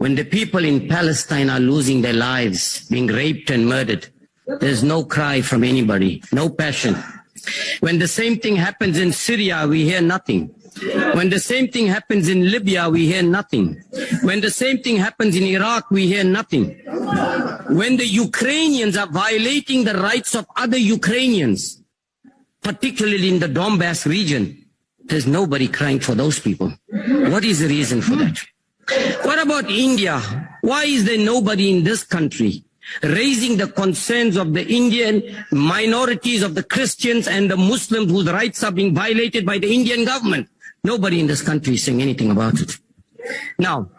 When the people in Palestine are losing their lives, being raped and murdered, there's no cry from anybody, no passion. When the same thing happens in Syria, we hear nothing. When the same thing happens in Libya, we hear nothing. When the same thing happens in Iraq, we hear nothing. When the Ukrainians are violating the rights of other Ukrainians, particularly in the Donbass region, there's nobody crying for those people. What is the reason for that? What about India? Why is there nobody in this country raising the concerns of the Indian minorities, of the Christians and the Muslims whose rights are being violated by the Indian government? Nobody in this country is saying anything about it. Now,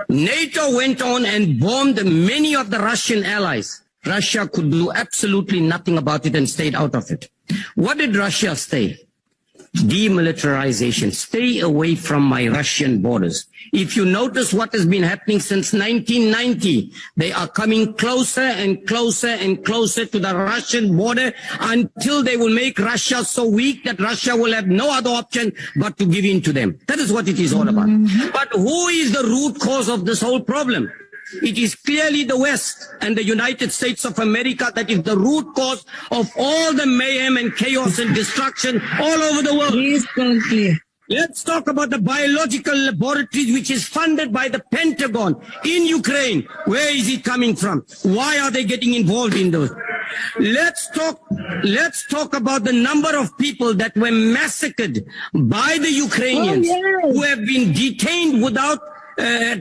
NATO went on and bombed many of the Russian allies. Russia could do absolutely nothing about it and stayed out of it. What did Russia say? Demilitarization. Stay away from my Russian borders. If you notice what has been happening since 1990, they are coming closer and closer and closer to the Russian border until they will make Russia so weak that Russia will have no other option but to give in to them. That is what it is all about. But who is the root cause of this whole problem? It is clearly the West and the United States of America that is the root cause of all the mayhem and chaos and destruction all over the world. Please don't clear. Let's talk about the biological laboratories which is funded by the Pentagon in Ukraine. Where is it coming from? Why are they getting involved in those? Let's talk about the number of people that were massacred by the Ukrainians who have been detained without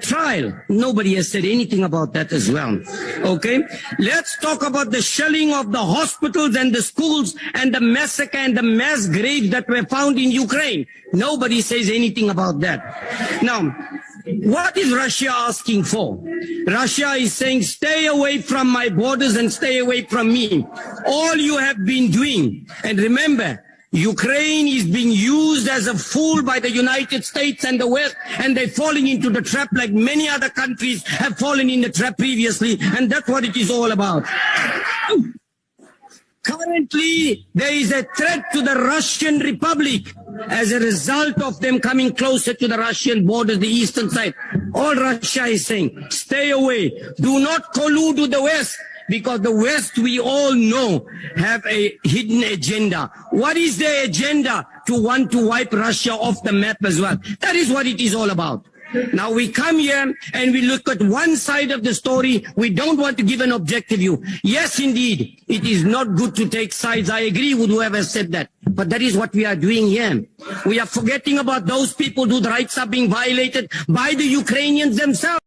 trial. Nobody has said anything about that as well. Okay, let's talk about the shelling of the hospitals and the schools and the massacre and the mass graves that were found in Ukraine. Nobody says anything about that. Now, what is Russia asking for? Russia is saying, stay away from my borders and stay away from me. All you have been doing, and remember, Ukraine is being used as a fool by the United States and the West, and they're falling into the trap like many other countries have fallen in the trap previously, and that's what it is all about. Currently, there is a threat to the Russian Republic as a result of them coming closer to the Russian borders, the eastern side. All Russia is saying, stay away. Do not collude with the West. Because the West, we all know, have a hidden agenda. What is their agenda? To want to wipe Russia off the map as well. That is what it is all about. Now we come here and we look at one side of the story. We don't want to give an objective view. Yes, indeed, it is not good to take sides. I agree with whoever said that. But that is what we are doing here. We are forgetting about those people whose rights are being violated by the Ukrainians themselves.